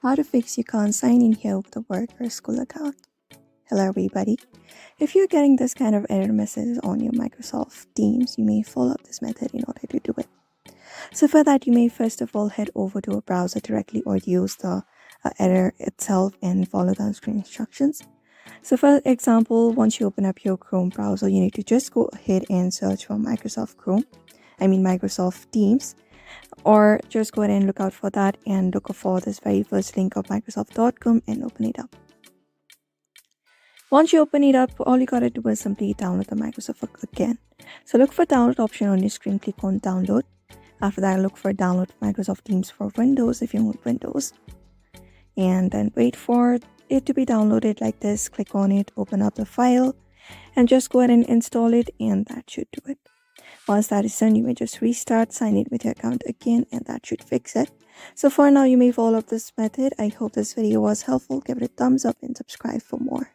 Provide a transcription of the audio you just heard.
How to fix you can't sign in here with a work or school account. Hello everybody. If you're getting this kind of error messages on your Microsoft Teams, you may follow up this method in order to do it. So for that, you may first of all head over to a browser directly or use the error itself and follow the on-screen instructions. So for example, once you open up your Chrome browser, you need to just go ahead and search for Microsoft Teams, or just go ahead and look out for that and look for this very first link of Microsoft.com and open it up. Once you open it up, all you gotta do is simply download the Microsoft again. So look for download option on your screen, click on download. After that, look for download Microsoft Teams for Windows if you want Windows. And then wait for it to be downloaded like this. Click on it, open up the file, and just go ahead and install it, and that should do it. Once that is done, you may just restart, sign in with your account again, and that should fix it. So for now, you may follow up this method. I hope this video was helpful. Give it a thumbs up and subscribe for more.